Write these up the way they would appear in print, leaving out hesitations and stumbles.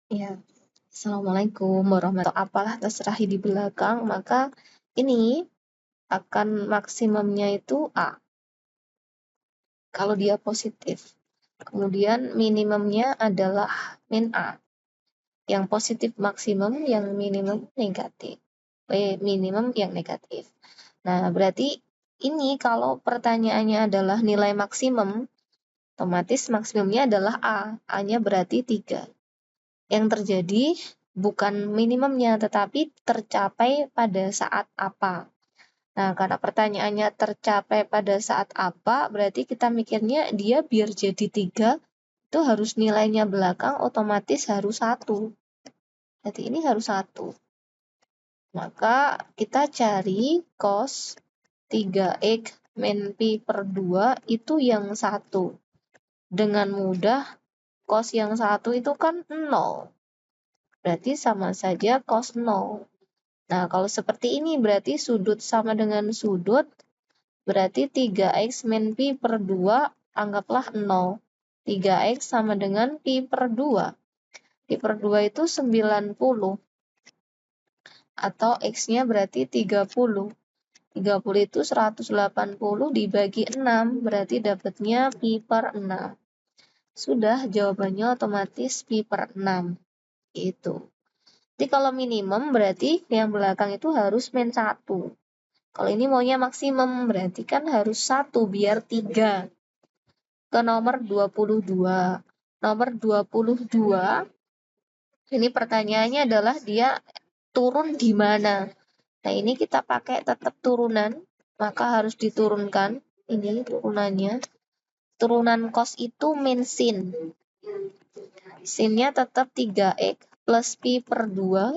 Ya, Assalamualaikum warahmatullahi apalah terserah di belakang, maka ini akan maksimumnya itu A, kalau dia positif. Kemudian minimumnya adalah min A. Yang positif maksimum, yang minimum negatif. Minimum yang negatif. Nah, berarti ini kalau pertanyaannya adalah nilai maksimum, otomatis maksimumnya adalah A. A-nya berarti 3. Yang terjadi bukan minimumnya, tetapi tercapai pada saat apa. Nah, karena pertanyaannya tercapai pada saat apa, berarti kita mikirnya dia biar jadi 3, itu harus nilainya belakang, otomatis harus 1. Jadi ini harus 1. Maka kita cari cos 3x min pi per 2 itu yang 1. Dengan mudah, cos yang 1 itu kan 0. Berarti sama saja cos 0. Nah, kalau seperti ini berarti sudut sama dengan sudut, berarti 3x min pi per 2, anggaplah 0. 3x sama dengan pi per 2. Pi per 2 itu 90. Atau x-nya berarti 30. 30 itu 180 dibagi 6, berarti dapatnya pi per 6. Sudah, jawabannya otomatis pi per 6. Itu. Jadi kalau minimum berarti yang belakang itu harus min 1. Kalau ini maunya maksimum, berarti kan harus 1 biar 3. Ke nomor 22. Nomor 22, ini pertanyaannya adalah dia turun di mana. Nah, ini kita pakai tetap turunan, maka harus diturunkan. Ini turunannya. Turunan cos itu min sin. Sinnya tetap 3x plus pi per 2.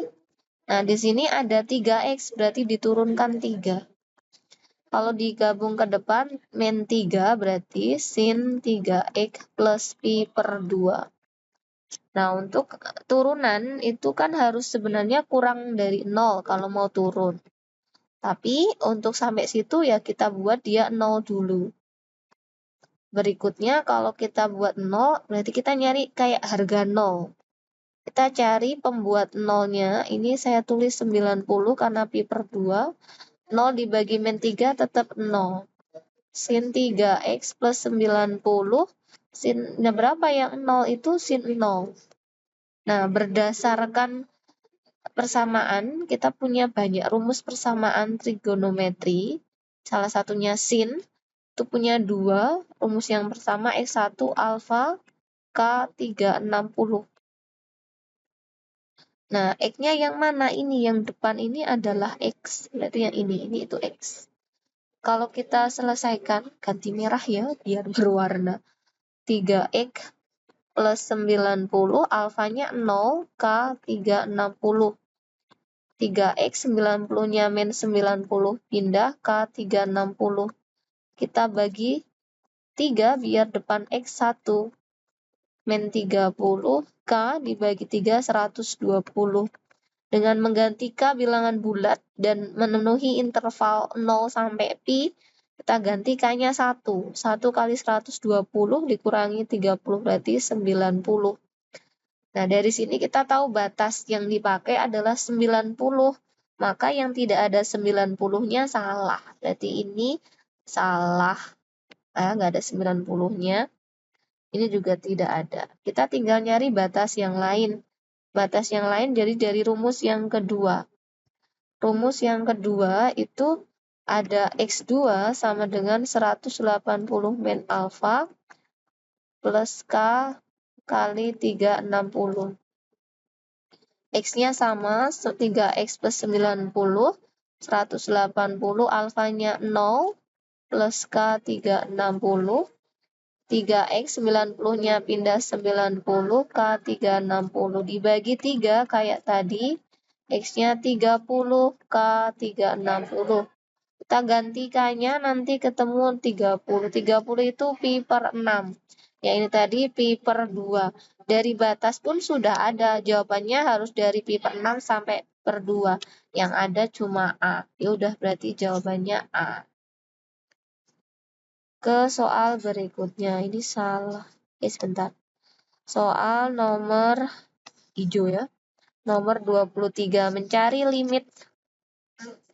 Nah, di sini ada 3x, berarti diturunkan 3. Kalau digabung ke depan, min 3 berarti sin 3x plus pi per 2. Nah, untuk turunan itu kan harus sebenarnya kurang dari 0 kalau mau turun. Tapi untuk sampai situ ya kita buat dia 0 dulu. Berikutnya kalau kita buat 0, berarti kita nyari kayak harga 0. Kita cari pembuat 0-nya, ini saya tulis 90 karena pi per 2. 0 dibagi min 3 tetap 0. Sin 3x plus 90, sinnya berapa yang 0 itu sin 0. Nah, berdasarkan persamaan, kita punya banyak rumus persamaan trigonometri. Salah satunya sin, itu punya 2, rumus yang pertama X1 alfa K360. Nah, X-nya yang mana? Ini yang depan ini adalah X, berarti yang ini itu X. Kalau kita selesaikan, ganti merah ya, biar berwarna. 3X plus 90, alfanya 0, K360. 3X 90-nya min 90, pindah K360. Kita bagi 3 biar depan X1. Min 30, K dibagi 3, 120. Dengan mengganti K bilangan bulat dan memenuhi interval 0 sampai pi, kita ganti K-nya 1. 1 kali 120 dikurangi 30 berarti 90. Nah, dari sini kita tahu batas yang dipakai adalah 90. Maka yang tidak ada 90-nya salah. Berarti ini salah. Nggak ada 90-nya. Ini juga tidak ada. Kita tinggal nyari batas yang lain. Batas yang lain jadi dari rumus yang kedua. Rumus yang kedua itu ada X2 sama dengan 180 min alfa plus K kali 360. X-nya sama, 3X plus 90, 180, alfanya 0, plus K 360, 3X 90-nya pindah 90, K 360, dibagi 3 kayak tadi, X-nya 30, K 360. Kita ganti K-nya nanti ketemu 30. 30 itu pi per 6. Ya ini tadi pi per 2. Dari batas pun sudah ada. Jawabannya harus dari pi per 6 sampai per 2. Yang ada cuma A. Ya udah berarti jawabannya A. Ke soal berikutnya. Ini salah. Sebentar. Soal nomor hijau ya. Nomor 23, mencari limit.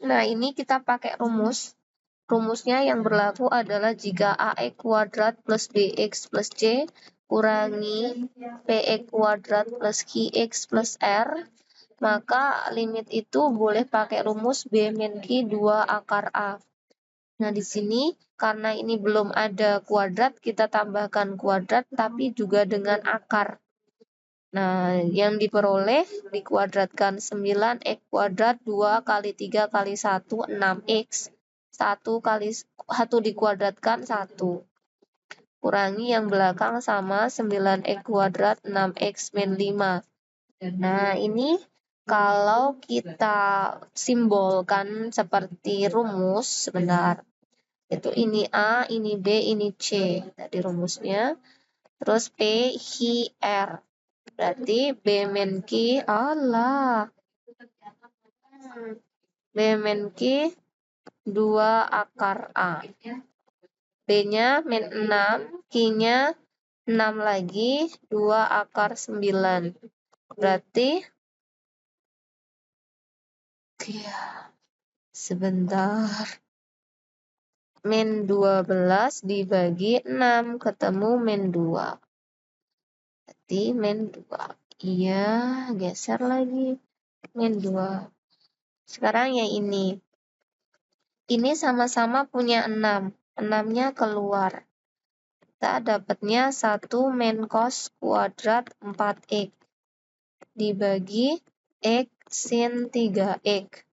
Nah, ini kita pakai rumus. Rumusnya yang berlaku adalah jika AX kuadrat plus BX plus C kurangi PX kuadrat plus QX plus R, maka limit itu boleh pakai rumus B min Q 2 akar A. Nah, di sini karena ini belum ada kuadrat, kita tambahkan kuadrat tapi juga dengan akar. Nah, yang diperoleh dikuadratkan 9x kuadrat 2 kali 3 kali 1, 6x. 1 dikuadratkan 1. Kurangi yang belakang sama 9x kuadrat 6x min 5. Nah, ini kalau kita simbolkan seperti rumus, sebentar. Itu ini A, ini B, ini C. Tadi rumusnya. Terus P, Q, R. Berarti B min Q, B min Q 2 akar A. B-nya min 6, Q-nya 6 lagi, 2 akar 9. Berarti, sebentar. Min 12 dibagi 6, ketemu min 2. Berarti min 2. Iya, geser lagi. Min 2. Sekarang yang ini. Ini sama-sama punya 6. 6-nya keluar. Kita dapatnya 1 min cos kuadrat 4x dibagi x sin 3x.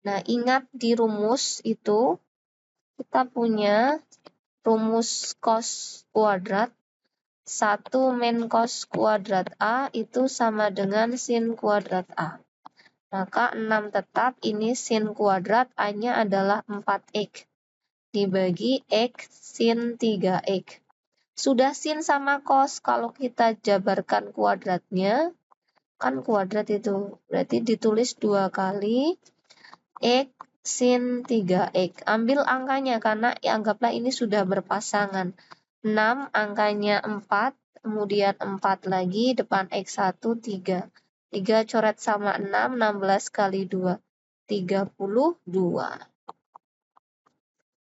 Nah, ingat di rumus itu kita punya rumus cos kuadrat 1 min cos kuadrat A itu sama dengan sin kuadrat A. Maka 6 tetap, ini sin kuadrat A-nya adalah 4x dibagi x sin 3x. Sudah sin sama cos, kalau kita jabarkan kuadratnya, kan kuadrat itu. Berarti ditulis 2 kali x sin 3x. Ambil angkanya karena anggaplah ini sudah berpasangan. 6 angkanya 4, kemudian 4 lagi, depan x1 3. 3 coret sama 6, 16 kali 2. 32.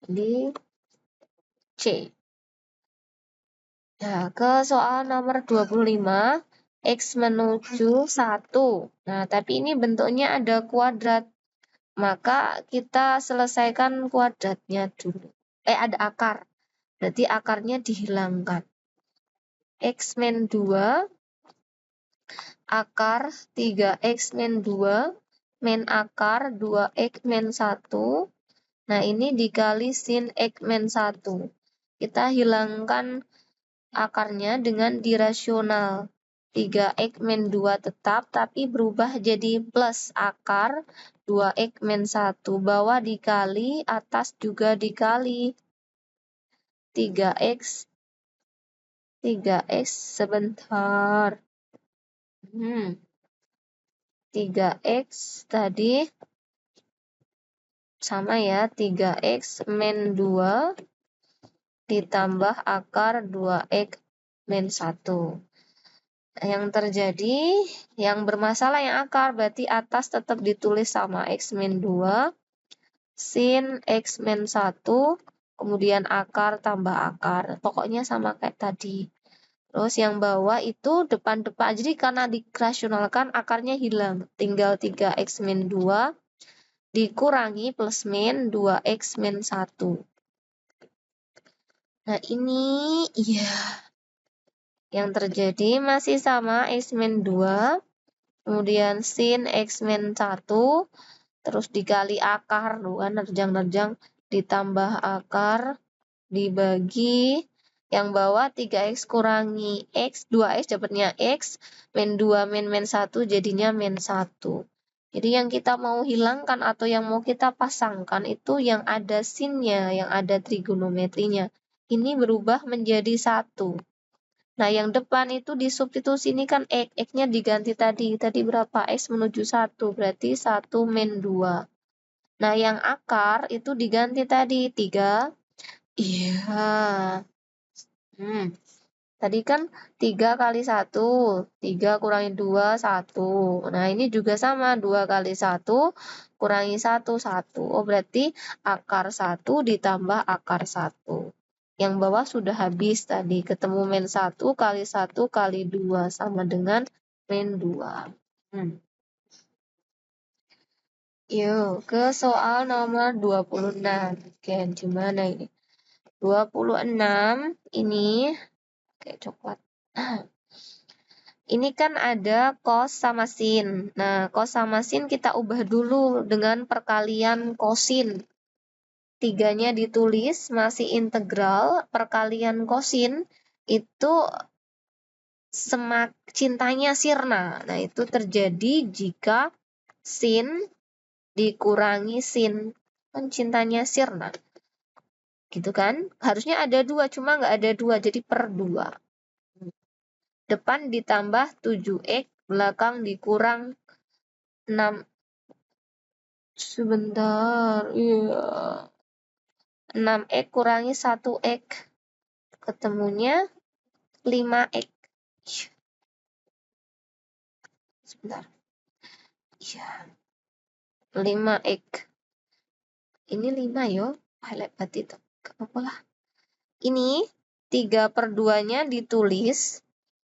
Jadi C. Nah, ke soal nomor 25, X menuju 1. Nah, tapi ini bentuknya ada kuadrat. Maka kita selesaikan kuadratnya dulu. Ada akar. Berarti akarnya dihilangkan. X min 2, akar 3X min 2, min akar 2X min 1. Nah, ini dikali sin X min 1. Kita hilangkan akarnya dengan dirasional. 3x min 2 tetap, tapi berubah jadi plus akar 2x min 1. Bawah dikali, atas juga dikali. 3x sebentar. 3x tadi sama ya, 3x min 2 ditambah akar 2x min 1. Yang terjadi, yang bermasalah yang akar, berarti atas tetap ditulis sama x min 2, sin x min 1, kemudian akar tambah akar. Pokoknya sama kayak tadi. Terus yang bawah itu depan-depan. Jadi karena dirasionalkan, akarnya hilang. Tinggal 3x min 2 dikurangi plus min 2x min 1. Nah, ini iya. Yang terjadi masih sama x min 2, kemudian sin x min 1, terus dikali akar, kan nerjang-nerjang, ditambah akar, dibagi, yang bawah 3x kurangi x, 2x dapatnya x, min 2 min 1 jadinya min 1. Jadi yang kita mau hilangkan atau yang mau kita pasangkan itu yang ada sinnya, yang ada trigonometrinya. Ini berubah menjadi 1. Nah, yang depan itu disubstitusi, ini kan X. X-nya diganti tadi. Tadi berapa? X menuju 1. Berarti 1 min 2. Nah, yang akar itu diganti tadi. 3. Iya. Tadi kan 3 kali 1, 3 kurangi 2, 1. Nah, ini juga sama, 2 kali 1 kurangi 1, 1. Oh, berarti akar 1 ditambah akar 1. Yang bawah sudah habis tadi, ketemu min 1 kali 1 kali 2, sama dengan min 2. Yuk, ke soal nomor 26. Oke, gimana ini? 26 ini, kayak coklat. Ini kan ada cos sama sin. Nah, cos sama sin kita ubah dulu dengan perkalian kosin. 3-nya ditulis, masih integral, perkalian kosin, itu cintanya sirna. Nah, itu terjadi jika sin dikurangi sin. Kan cintanya sirna. Gitu kan? Harusnya ada 2, cuma nggak ada 2, jadi per 2. Depan ditambah 7x, belakang dikurang 6. Sebentar, iya. 6x kurangi 1x. Ketemunya 5x. Sebentar. Iya. 5x. Ini 5 yo. Hebat itu. Gak apa-apa lah. Ini 3/2-nya ditulis.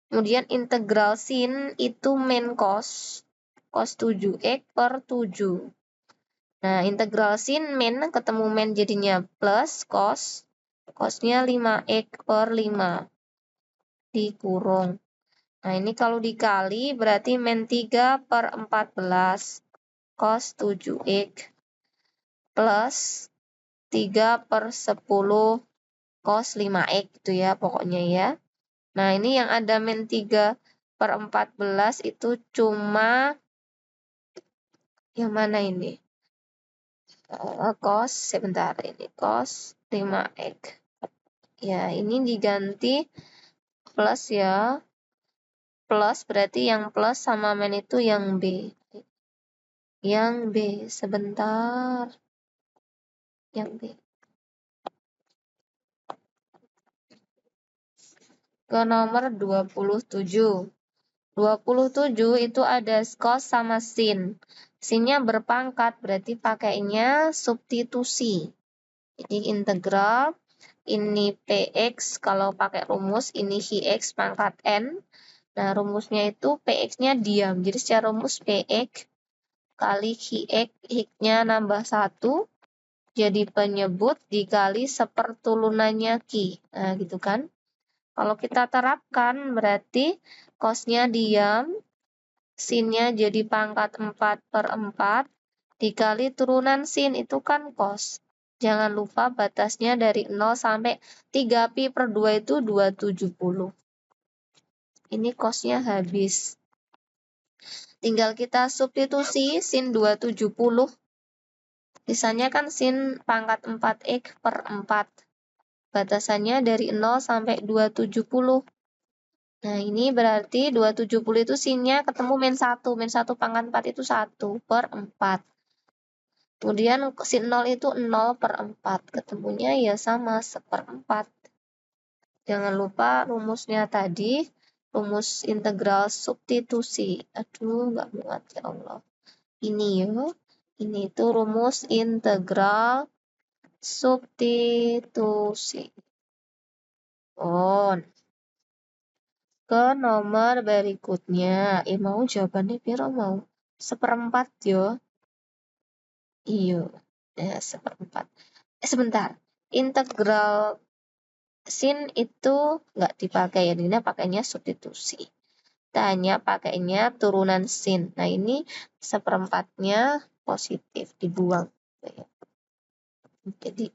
Kemudian integral sin itu min cos. Cos 7x per 7. Nah, integral sin min ketemu min jadinya plus cos. Cosnya 5x per 5. Dikurung. Nah, ini kalau dikali berarti min 3/14. Cos 7x. Plus 3/10 cos 5x gitu ya pokoknya ya. Nah, ini yang ada min 3/14 itu cuma yang mana ini? Cos, sebentar, ini cos 5x. Ya, ini diganti plus ya. Plus berarti yang plus sama min itu yang B. Yang B, sebentar. Yang B. Ke nomor 27. 27 itu ada cos sama sin. Sinnya berpangkat, berarti pakainya substitusi. Jadi integral, ini px, kalau pakai rumus, ini hx pangkat n. Nah, rumusnya itu px-nya diam. Jadi secara rumus px kali hx, hx-nya nambah 1, jadi penyebut dikali seperturunannya ki. Nah, gitu kan. Kalau kita terapkan, berarti cos-nya diam, sin-nya jadi pangkat 4/4, dikali turunan sin, itu kan cos. Jangan lupa batasnya dari 0 sampai 3pi/2 itu 270. Ini cos-nya habis. Tinggal kita substitusi sin 270. Sisanya kan sin pangkat 4x per 4. Batasannya dari 0 sampai 270. Nah, ini berarti 270 itu sinnya ketemu min 1. Min 1 pangkat 4 itu 1/4. Kemudian sin 0 itu 0/4. Ketemunya ya sama 1/4. Jangan lupa rumusnya tadi, rumus integral substitusi. Aduh, nggak muat ya Allah. Ini ya. Ini itu rumus integral substitusi. Oh, ke nomor berikutnya. Mau jawabannya piro mau? 1/4 yo. Iya. Ya, 1/4. Sebentar. Integral sin itu nggak dipakai ya. Ini pakainya substitusi. Kita hanya pakainya turunan sin. Nah, ini 1/4-nya positif. Dibuang. Jadi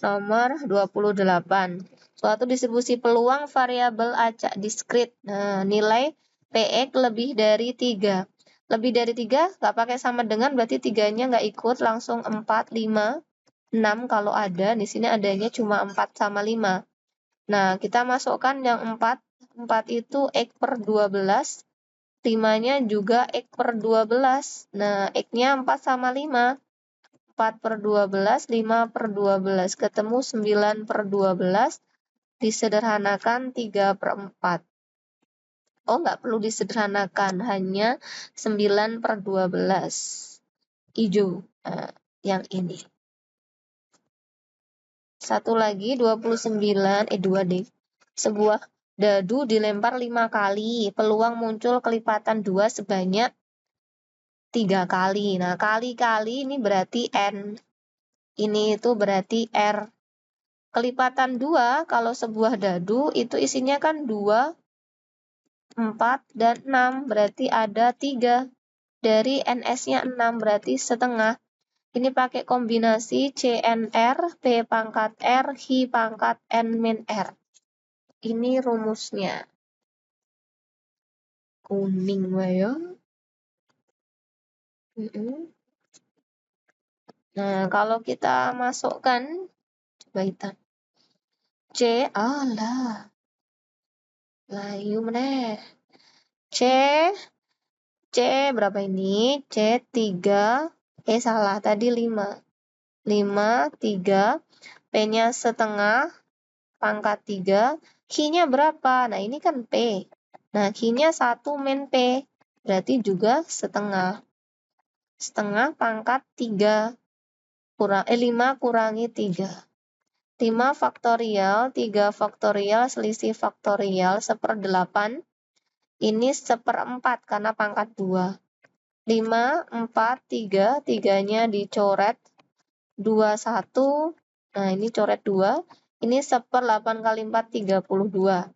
Nomor 28. Suatu distribusi peluang variabel acak diskrit. Nah, nilai PX lebih dari 3. Lebih dari 3 nggak pakai sama dengan, berarti 3-nya nggak ikut, langsung 4, 5, 6 kalau ada. Di sini adanya cuma 4 sama 5. Nah, kita masukkan yang 4. 4 itu X/12. 5-nya juga X/12. Nah, X-nya 4 sama 5. 4/12, 5/12, ketemu 9/12, disederhanakan 3/4. Oh, nggak perlu disederhanakan, hanya 9/12. Hijau, yang ini. Satu lagi, 29, 2 deh. Sebuah dadu dilempar 5 kali, peluang muncul kelipatan 2 sebanyak 3 kali. Nah, kali-kali ini berarti N. Ini itu berarti R. Kelipatan 2, kalau sebuah dadu itu isinya kan 2, 4, dan 6, berarti ada 3. Dari NS-nya 6, berarti setengah. Ini pakai kombinasi CNR, P pangkat R, Hi pangkat N min R. Ini rumusnya. Kuning ya. Nah, kalau kita masukkan, coba kita. C, alah. Layu meneh. C berapa ini? C 3, salah, tadi 5. 5, 3, P-nya setengah, pangkat 3, Q-nya berapa? Nah, ini kan P. Nah, Q-nya 1 min P, berarti juga setengah. Setengah pangkat 3, 5 kurangi 3. 5 faktorial, 3 faktorial, selisih faktorial, 1/8. Ini 1/4 karena pangkat 2. 5, 4, 3, 3-nya dicoret. 2, 1, nah ini coret 2. Ini 1/8 kali 4, 32.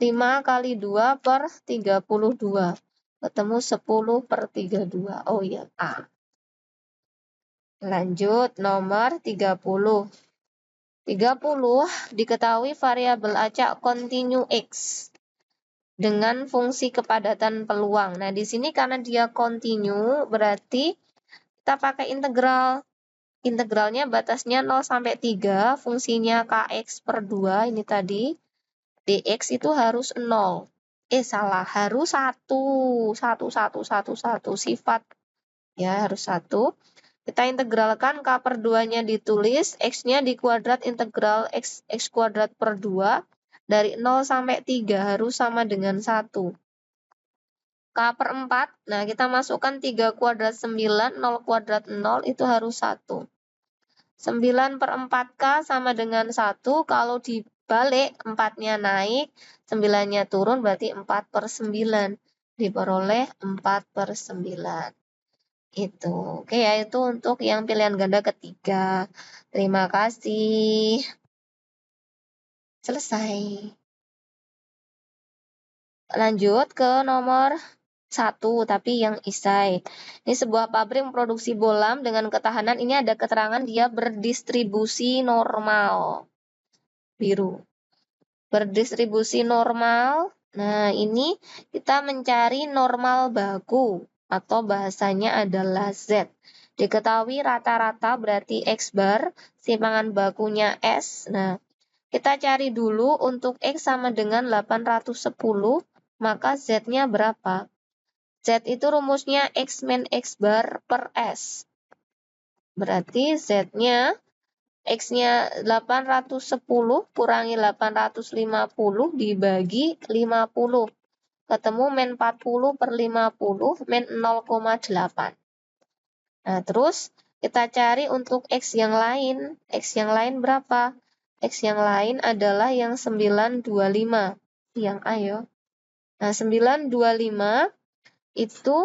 5 kali 2 per 32. Ketemu 10/32. Oh iya, A. Lanjut, nomor 30. 30, diketahui variabel acak kontinu X dengan fungsi kepadatan peluang. Nah, di sini karena dia kontinu, berarti kita pakai integral. Integralnya batasnya 0 sampai 3, fungsinya kx/2, ini tadi. Dx itu harus 0. Salah, harus 1. 1, sifat. Ya, harus 1. Kita integralkan k/2-nya ditulis, x-nya dikuadrat integral x kuadrat per 2. Dari 0 sampai 3 harus sama dengan 1. K/4, nah kita masukkan 3 kuadrat 9, 0 kuadrat 0, itu harus 1. 9/4K sama dengan 1, kalau dibalik 4-nya naik, 9-nya turun, berarti 4/9. Diperoleh 4/9. Itu. Oke ya, itu untuk yang pilihan ganda ketiga. Terima kasih. Selesai. Lanjut ke nomor 1, tapi yang isai. Ini sebuah pabrik memproduksi bohlam dengan ketahanan, ini ada keterangan dia berdistribusi normal. Biru. Berdistribusi normal. Nah, ini kita mencari normal baku atau bahasanya adalah Z. Diketahui rata-rata berarti X bar, simpangan bakunya S. Nah, kita cari dulu untuk X sama dengan 810, maka Z-nya berapa? Z itu rumusnya X min X bar per S. Berarti Z-nya, X-nya 810 kurangi 850 dibagi 50. Ketemu min 40/50, min 0,8. Nah, terus kita cari untuk X yang lain. X yang lain berapa? X yang lain adalah yang 925. Yang ayo. Nah, 925 itu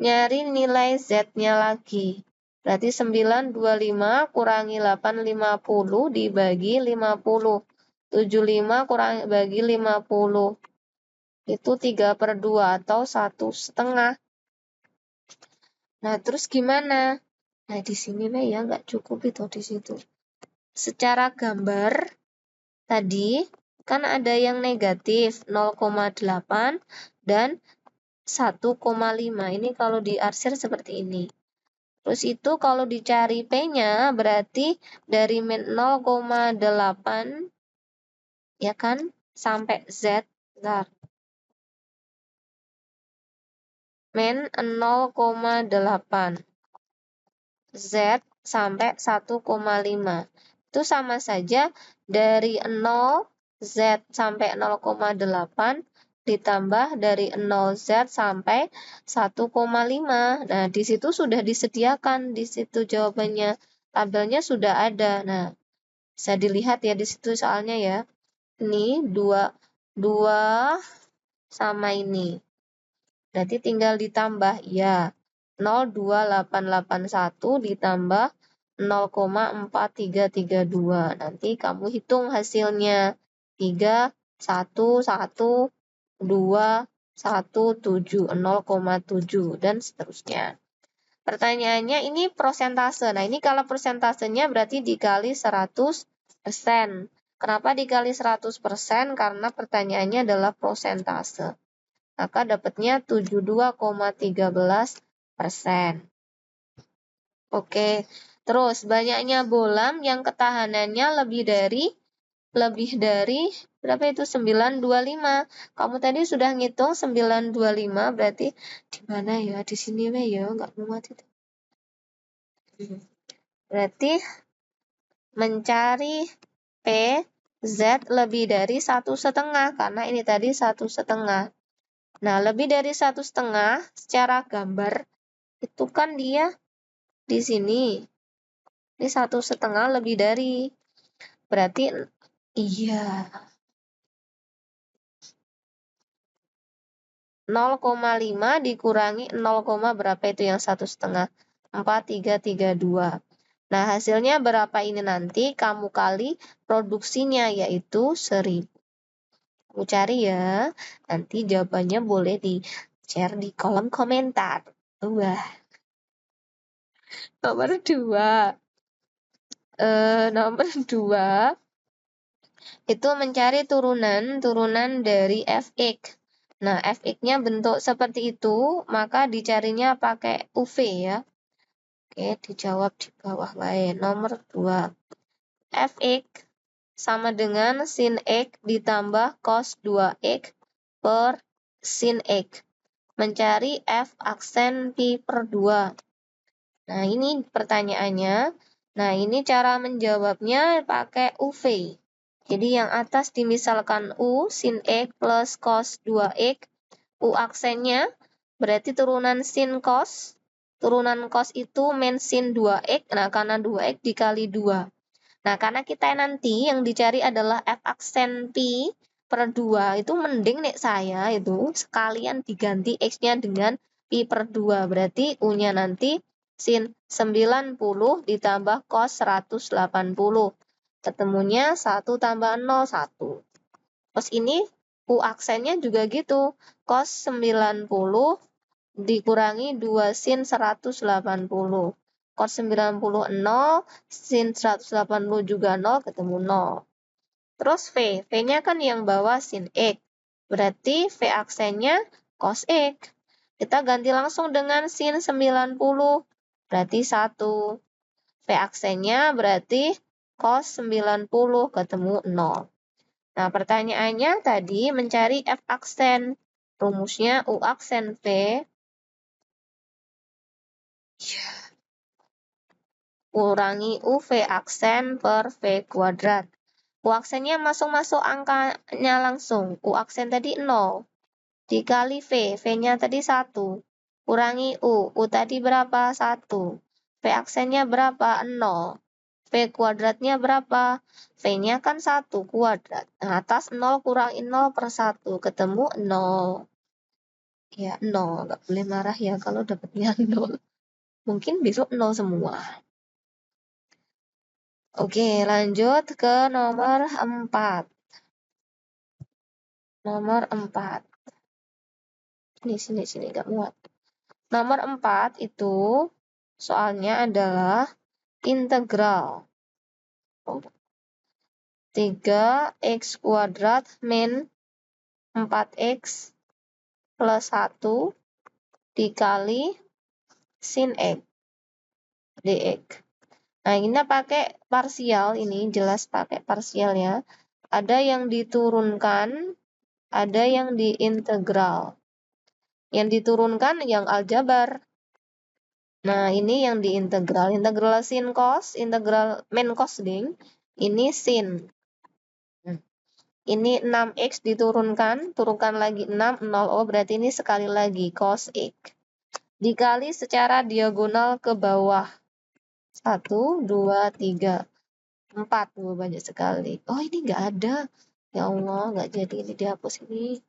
nyari nilai Z-nya lagi. Berarti 925 kurangi 850 dibagi 50. 75 kurangi bagi 50. Itu 3/2 atau 1/2. Nah, terus gimana? Nah, di sini ya nggak cukup itu di situ. Secara gambar tadi kan ada yang negatif 0,8 dan 1,5. Ini kalau diarsir seperti ini. Terus itu kalau dicari P-nya berarti dari min 0,8 ya kan sampai Z. Bentar. Min 0,8. Z sampai 1,5. Itu sama saja dari 0 Z sampai 0,8 ditambah dari 0 Z sampai 1,5. Nah, di situ sudah disediakan, di situ jawabannya. Tabelnya sudah ada. Nah, bisa dilihat ya di situ soalnya ya. Ini 2 sama ini. Berarti tinggal ditambah ya. 02881 ditambah 0,4332. Nanti kamu hitung hasilnya. 3, 1, 1, 2, 1, 7, 0,7 dan seterusnya. Pertanyaannya ini persentase. Nah, ini kalau persentasenya berarti dikali 100%. Kenapa dikali 100%? Karena pertanyaannya adalah persentase. Maka dapatnya 72,13%. Oke, terus banyaknya bolam yang ketahanannya lebih dari berapa itu? 925. Kamu tadi sudah ngitung 925, berarti di mana ya? Di sini ya, nggak muat itu. Berarti mencari P Z lebih dari 1,5 karena ini tadi 1,5. Nah, lebih dari 1,5 secara gambar itu kan dia di sini. Ini 1,5 lebih dari. Berarti iya. 0,5 dikurangi 0, berapa itu yang 1,5? 4,332. Nah, hasilnya berapa ini nanti? Kamu kali produksinya, yaitu 1000. Kamu cari ya. Nanti jawabannya boleh di-share di kolom komentar. Nomor 2. Nomor 2 itu mencari turunan dari fx. Nah, fx-nya bentuk seperti itu, maka dicarinya pakai UV ya. Oke, dijawab di bawah baik. Nomor 2. Fx sama dengan sin x ditambah cos 2x per sin x. Mencari f aksen pi per 2. Nah, ini pertanyaannya. Nah, ini cara menjawabnya pakai UV. Jadi yang atas dimisalkan U sin X plus cos 2X. U aksennya berarti turunan sin cos. Turunan cos itu min sin 2X. Nah, karena 2X dikali 2. Nah, karena kita nanti yang dicari adalah F aksen pi per 2. Itu mending nih saya itu sekalian diganti X-nya dengan pi per 2. Berarti U-nya nanti sin 90 ditambah cos 180. Ketemunya 1 tambah 0, 1. Terus ini U aksennya juga gitu. Cos 90 dikurangi 2 sin 180. Cos 90 0, sin 180 juga 0, ketemu 0. Terus V. V-nya kan yang bawah sin X. Berarti V aksennya cos X. Kita ganti langsung dengan sin 90. Berarti 1. V aksennya berarti cos 90 ketemu 0. Nah, pertanyaannya tadi mencari F aksen. Rumusnya U aksen V. Kurangi UV aksen per V kuadrat. U aksennya masuk angkanya langsung. U aksen tadi 0. Dikali V. V-nya tadi 1. Kurangi U. U tadi berapa? 1. V aksennya berapa? 0. V kuadratnya berapa? V-nya kan 1 kuadrat. Nah, atas 0 kurangi 0 per 1. Ketemu 0. Ya, 0. Nggak boleh marah ya kalau dapatnya 0. Mungkin besok 0 semua. Oke, lanjut ke nomor 4. Nomor 4. Sini, nggak muat. Nomor 4 itu soalnya adalah integral 3x kuadrat min 4x plus 1 dikali sin x dx. Nah, ini pakai parsial, ini jelas pakai parsial ya. Ada yang diturunkan, ada yang diintegral. Yang diturunkan yang aljabar. Nah, ini yang diintegral. Integral sin cos, integral min cos ding. Ini sin. Ini 6x turunkan lagi 6, 0, oh berarti ini sekali lagi cos x. Dikali secara diagonal ke bawah. 1, 2, 3, 4. Banyak sekali. Oh ini nggak ada. Ya Allah, nggak jadi, ini dihapus ini.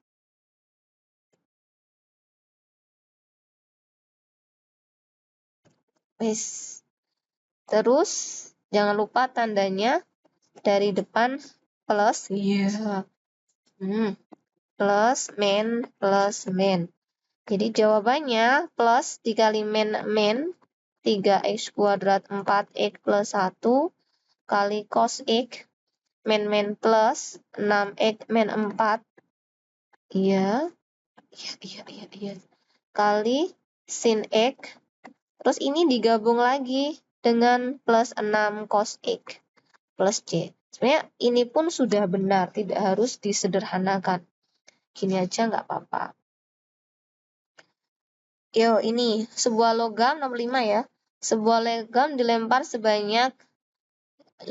Wes. Terus, jangan lupa tandanya dari depan plus. Iya. Plus, min. Jadi jawabannya plus dikali min 3x kuadrat 4x plus 1 kali cos x min plus 6x min 4. Iya. Kali sin x. Terus ini digabung lagi dengan plus 6 cos x plus c. Sebenarnya ini pun sudah benar, tidak harus disederhanakan. Gini aja nggak apa-apa. Yo, ini sebuah logam nomor 5 ya. Sebuah logam dilempar sebanyak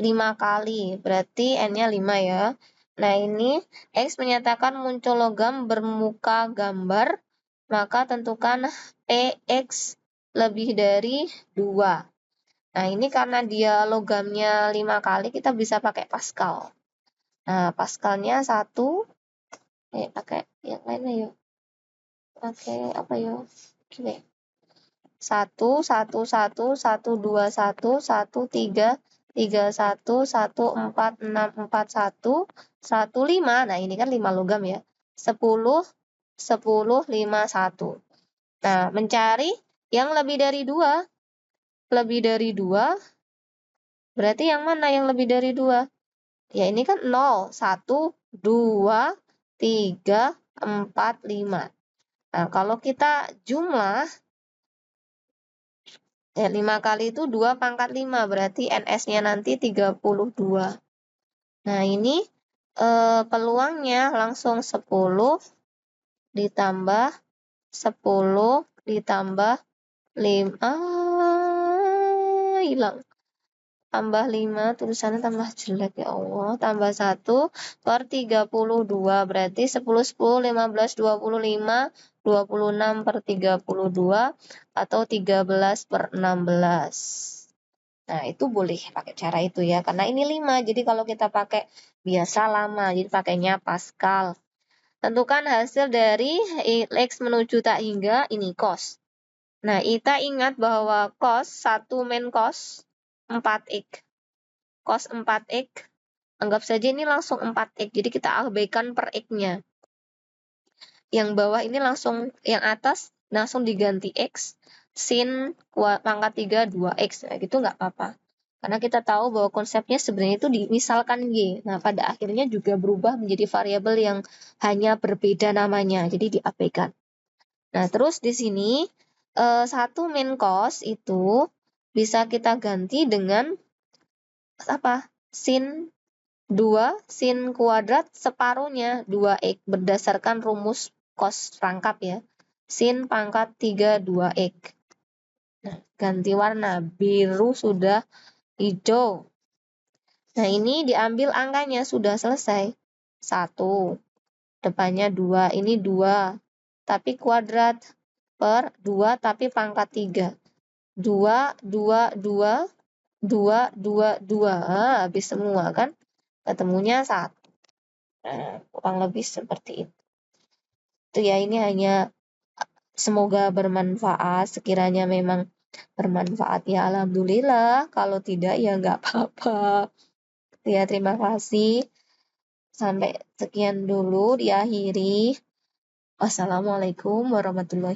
5 kali, berarti N-nya 5 ya. Nah, ini X menyatakan muncul logam bermuka gambar, maka tentukan PX lebih dari 2. Nah, ini karena dia logamnya 5 kali, kita bisa pakai Pascal. Nah, Pascalnya 1, pakai yang lainnya yuk. Pakai apa yuk? Oke. 1, 1, 1, 1, 2, 1, 1, 3, 3, 1, 1, 4, 6, 4, 1, 1, 5. Nah, ini kan 5 logam ya. 10, 10, 5, 1. Nah, mencari yang lebih dari 2. Lebih dari 2, berarti yang mana yang lebih dari 2? Ya, ini kan 0, 1, 2, 3, 4, 5. Nah, kalau kita jumlah, ya, 5 kali itu 2 pangkat 5, berarti NS-nya nanti 32. Nah, ini peluangnya langsung 10 ditambah 10 ditambah 5. Hilang. Tambah 5, tulisannya tambah jelek ya Allah. Tambah 1 per 32, berarti 10, 10, 15, 25, 26 per 32, atau 13 per 16. Nah, itu boleh pakai cara itu ya, karena ini 5, jadi kalau kita pakai biasa lama, jadi pakainya Pascal. Tentukan hasil dari X menuju tak hingga, ini cos. Nah, kita ingat bahwa cos 1 min cos 4x. Cos 4x, anggap saja ini langsung 4x, jadi kita abaikan per x-nya. Yang bawah ini langsung, yang atas langsung diganti x, sin pangkat 3 2x, nah gitu nggak apa-apa. Karena kita tahu bahwa konsepnya sebenarnya itu dimisalkan Y. Nah, pada akhirnya juga berubah menjadi variabel yang hanya berbeda namanya, jadi diabaikan. Nah, terus di sini 1 min cos itu bisa kita ganti dengan apa? Sin 2 sin kuadrat separuhnya 2x berdasarkan rumus cos rangkap ya. Sin pangkat 3 2x. Nah, ganti warna, biru sudah hijau. Nah, ini diambil angkanya, sudah selesai. 1, depannya 2, ini 2, tapi kuadrat per 2 tapi pangkat 3. 2, 2, 2, 2, 2, 2. Habis semua kan? Ketemunya 1. Nah, kurang lebih seperti itu. Itu ya, ini hanya semoga bermanfaat. Sekiranya memang bermanfaat ya alhamdulillah. Kalau tidak ya nggak apa-apa. Ya, terima kasih. Sampai sekian dulu diakhiri. Wassalamualaikum warahmatullahi